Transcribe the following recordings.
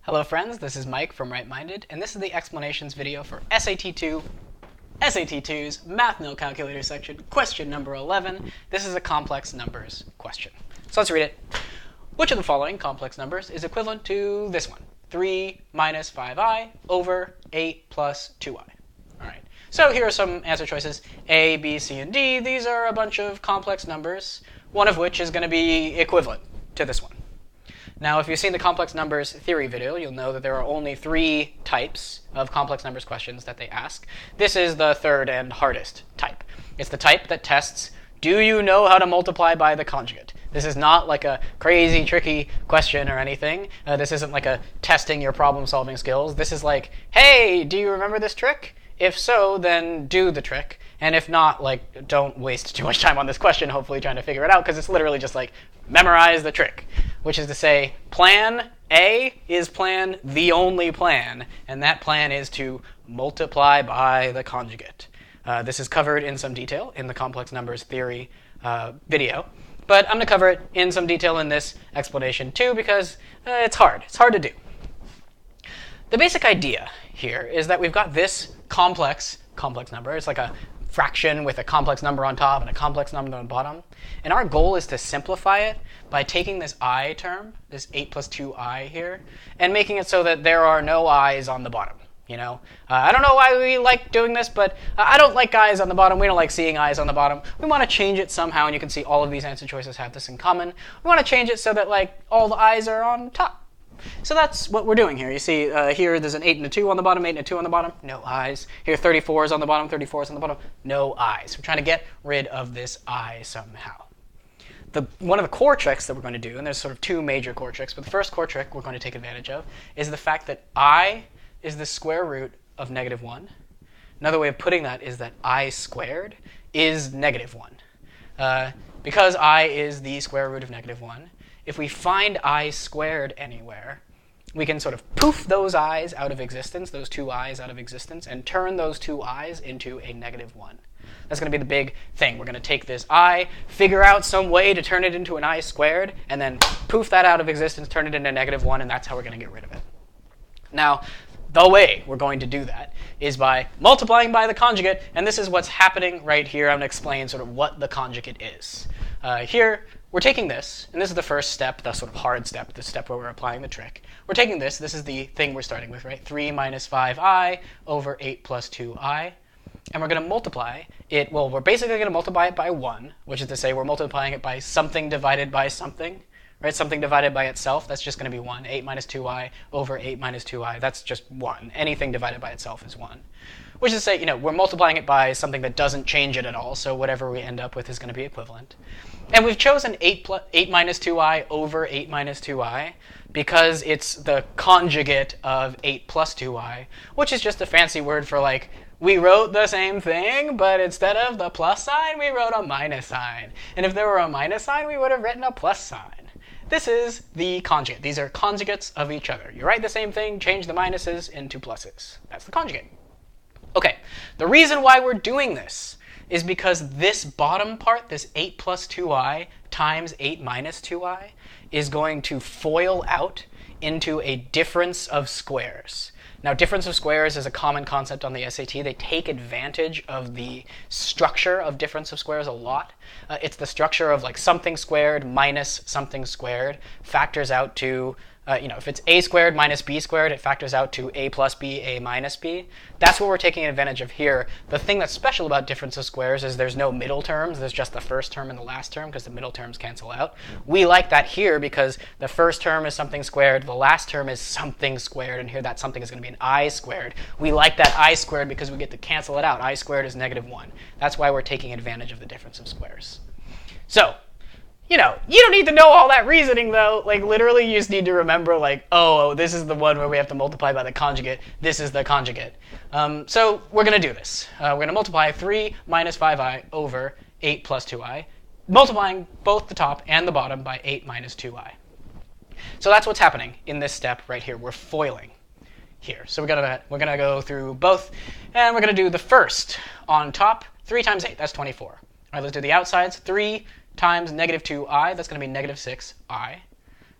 Hello friends, this is Mike from Wright, and this is the explanations video for SAT2's Math No Calculator section, question number 11. This is a complex numbers question. So let's read it. Which of the following complex numbers is equivalent to this one? 3 minus 5i over 8 plus 2i. All right. So here are some answer choices. A, B, C, and D. These are a bunch of complex numbers, one of which is going to be equivalent to this one. Now, if you've seen the complex numbers theory video, you'll know that there are only 3 types of complex numbers questions that they ask. This is the third and hardest type. It's the type that tests, do you know how to multiply by the conjugate? This is not like a crazy, tricky question or anything. This isn't like a testing your problem-solving skills. This is like, hey, do you remember this trick? If so, then do the trick. And if not, like, don't waste too much time on this question, hopefully trying to figure it out, because it's literally just like, memorize the trick. Which is to say, plan A is plan the only plan, and that plan is to multiply by the conjugate. This is covered in some detail in the complex numbers theory video, but I'm going to cover it in some detail in this explanation too, because it's hard. It's hard to do. The basic idea here is that we've got this complex number. It's like a fraction with a complex number on top and a complex number on the bottom. And our goal is to simplify it by taking this I term, this 8 plus 2i here, and making it so that there are no i's on the bottom. You know, I don't know why we like doing this, but I don't like i's on the bottom. We don't like seeing i's on the bottom. We want to change it somehow, and you can see all of these answer choices have this in common. We want to change it so that like all the i's are on top. So that's what we're doing here. You see here there's an 8 and a 2 on the bottom, 8 and a 2 on the bottom, no i's. Here 34 is on the bottom, 34 is on the bottom, no i's. We're trying to get rid of this I somehow. One of the core tricks that we're going to do, and there's sort of 2 major core tricks, but the first core trick we're going to take advantage of is the fact that I is the square root of negative 1. Another way of putting that is that I squared is negative 1. Because I is the square root of negative 1, if we find I squared anywhere, we can sort of poof those i's out of existence, those 2 i's out of existence, and turn those 2 i's into a negative 1. That's going to be the big thing. We're going to take this I, figure out some way to turn it into an I squared, and then poof that out of existence, turn it into negative 1, and that's how we're going to get rid of it. Now, the way we're going to do that is by multiplying by the conjugate, and this is what's happening right here. I'm going to explain sort of what the conjugate is. Here, we're taking this, and this is the first step, the sort of hard step, the step where we're applying the trick. We're taking this is the thing we're starting with, right? 3 minus 5i over 8 plus 2i. And we're going to multiply it, well, we're basically going to multiply it by 1, which is to say we're multiplying it by something divided by something, right? Something divided by itself, that's just going to be 1. 8 minus 2i over 8 minus 2i, that's just 1. Anything divided by itself is 1. Which is to say, you know, we're multiplying it by something that doesn't change it at all, so whatever we end up with is going to be equivalent. And we've chosen 8 minus 2i over 8 minus 2i because it's the conjugate of 8 plus 2i, which is just a fancy word for like, we wrote the same thing, but instead of the plus sign, we wrote a minus sign. And if there were a minus sign, we would have written a plus sign. This is the conjugate. These are conjugates of each other. You write the same thing, change the minuses into pluses. That's the conjugate. Okay, the reason why we're doing this is because this bottom part, this 8 plus 2i times 8 minus 2i, is going to FOIL out into a difference of squares. Now, difference of squares is a common concept on the SAT. They take advantage of the structure of difference of squares a lot. It's the structure of like something squared minus something squared factors out to, if it's a squared minus b squared, it factors out to a plus b, a minus b. That's what we're taking advantage of here. The thing that's special about difference of squares is there's no middle terms. There's just the first term and the last term because the middle terms cancel out. We like that here because the first term is something squared, the last term is something squared, and here that something is going to be an I squared. We like that I squared because we get to cancel it out. I squared is negative 1. That's why we're taking advantage of the difference of squares. So, you don't need to know all that reasoning, though. Like, literally, you just need to remember, like, oh, this is the one where we have to multiply by the conjugate. This is the conjugate. So we're going to do this. We're going to multiply 3 minus 5i over 8 plus 2i, multiplying both the top and the bottom by 8 minus 2i. So that's what's happening in this step right here. We're foiling here. So we're gonna go through both, and we're going to do the first on top. 3 times 8, that's 24. All right, let's do the outsides. 3 times negative 2i, that's going to be negative 6i.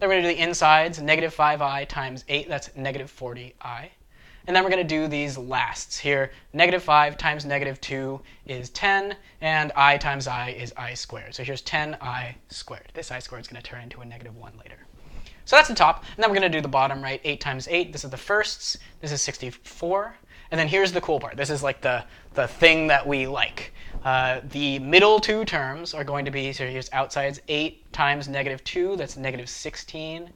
Then we're going to do the insides, negative 5i times 8, that's negative 40i. And then we're going to do these lasts here. Negative 5 times negative 2 is 10, and I times I is I squared. So here's 10i squared. This I squared is going to turn into a negative 1 later. So that's the top. And then we're going to do the bottom, right? 8 times 8, this is the firsts. This is 64. And then here's the cool part. This is like the thing that we like. The middle two terms are going to be, so here's outsides, 8 times negative 2, that's negative 16i.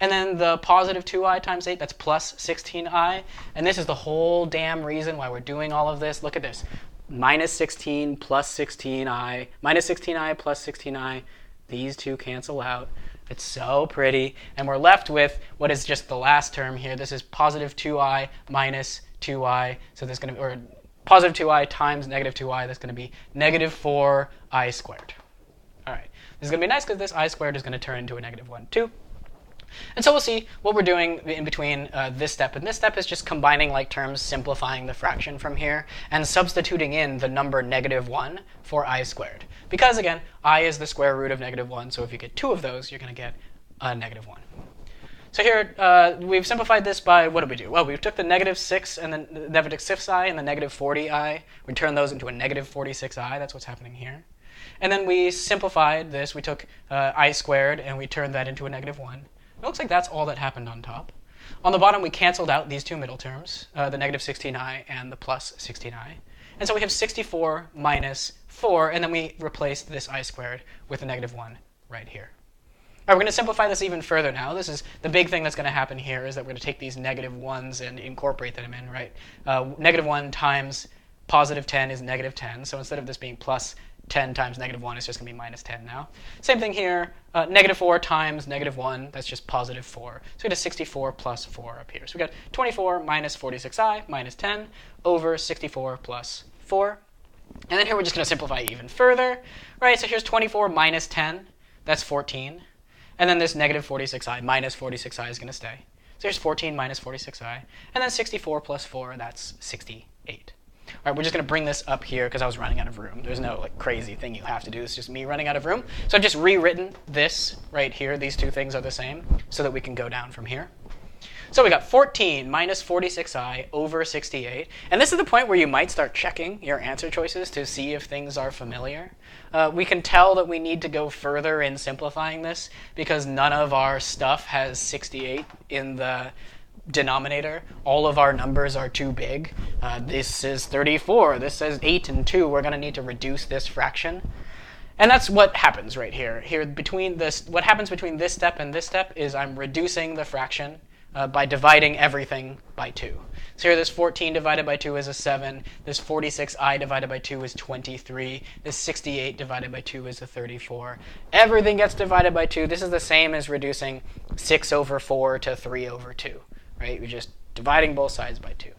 And then the positive 2i times 8, that's plus 16i. And this is the whole damn reason why we're doing all of this. Look at this. Minus 16 plus 16i, minus 16i plus 16i. These two cancel out. It's so pretty. And we're left with what is just the last term here. This is positive 2i minus 2i. So there's going to be, or positive 2i times negative 2i. That's going to be negative 4i squared. All right. This is going to be nice because this I squared is going to turn into a negative 1, too. And so we'll see what we're doing in between this step and this step is just combining like terms, simplifying the fraction from here, and substituting in the number negative 1 for I squared. Because, again, I is the square root of negative 1, so if you get 2 of those, you're going to get a negative 1. So here, we've simplified this by, what did we do? Well, we took the negative 6 and the negative 6i and the negative 40i. We turned those into a negative 46i. That's what's happening here. And then we simplified this. We took I squared, and we turned that into a negative 1. It looks like that's all that happened on top. On the bottom, we canceled out these two middle terms, the negative 16i and the plus 16i. And so we have 64 minus 4, and then we replaced this I squared with a negative 1 right here. All right, we're going to simplify this even further now. This is the big thing that's going to happen here is that we're going to take these negative 1s and incorporate them in, right? Negative 1 times positive 10 is negative 10. So instead of this being plus 10 times negative 1, it's just going to be minus 10 now. Same thing here. Negative 4 times negative 1, that's just positive 4. So we got a 64 plus 4 up here. So we got 24 minus 46i minus 10 over 64 plus 4. And then here we're just going to simplify even further. Right, so here's 24 minus 10. That's 14. And then this negative 46i minus 46i is going to stay. So here's 14 minus 46i. And then 64 plus 4, that's 68. All right, we're just going to bring this up here because I was running out of room. There's no like crazy thing you have to do. It's just me running out of room. So I've just rewritten this right here. These two things are the same so that we can go down from here. So we got 14 minus 46i over 68. And this is the point where you might start checking your answer choices to see if things are familiar. We can tell that we need to go further in simplifying this because none of our stuff has 68 in the denominator. All of our numbers are too big. This is 34. This says 8 and 2. We're going to need to reduce this fraction. And that's what happens right here. Here between this, what happens between this step and this step is I'm reducing the fraction by dividing everything by 2. So here this 14 divided by 2 is a 7. This 46i divided by 2 is 23. This 68 divided by 2 is a 34. Everything gets divided by 2. This is the same as reducing 6 over 4 to 3 over 2. Right? We're just dividing both sides by 2. All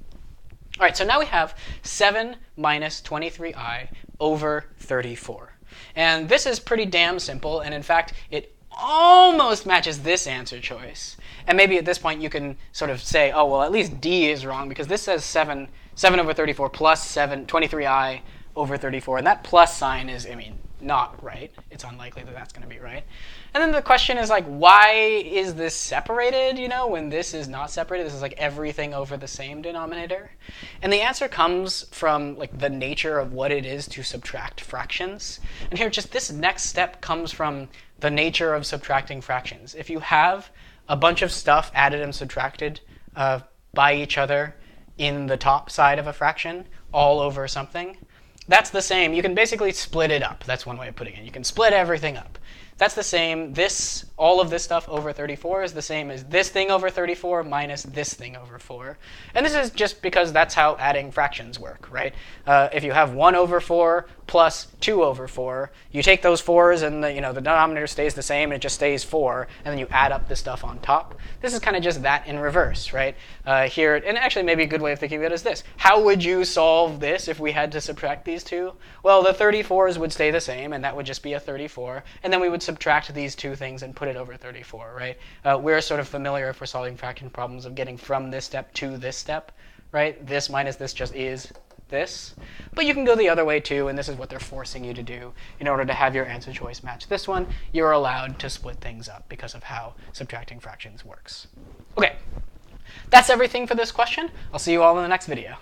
right, so now we have 7 minus 23i over 34. And this is pretty damn simple, and in fact, it almost matches this answer choice. And maybe at this point you can sort of say, oh, well, at least D is wrong, because this says 7 over 34 plus 23i over 34, and that plus sign is, I mean, not right. It's unlikely that that's going to be right. And then the question is like, why is this separated, you know, when this is not separated? This is like everything over the same denominator. And the answer comes from like the nature of what it is to subtract fractions. And here, just this next step comes from the nature of subtracting fractions. If you have a bunch of stuff added and subtracted by each other in the top side of a fraction, all over something, that's the same. You can basically split it up. That's one way of putting it. You can split everything up. That's the same. All of this stuff over 34 is the same as this thing over 34 minus this thing over 4. And this is just because that's how adding fractions work, right? If you have 1 over 4 plus 2 over 4, you take those 4s and the denominator stays the same, and it just stays 4, and then you add up the stuff on top. This is kind of just that in reverse, right? Here, and actually maybe a good way of thinking of it is this. How would you solve this if we had to subtract these two? Well, the 34s would stay the same, and that would just be a 34, and then we would subtract these two things and put it over 34, right? We're sort of familiar, if we're solving fraction problems, of getting from this step to this step, right? This minus this just is this. But you can go the other way too, and this is what they're forcing you to do. In order to have your answer choice match this one, you're allowed to split things up because of how subtracting fractions works. Okay, that's everything for this question. I'll see you all in the next video.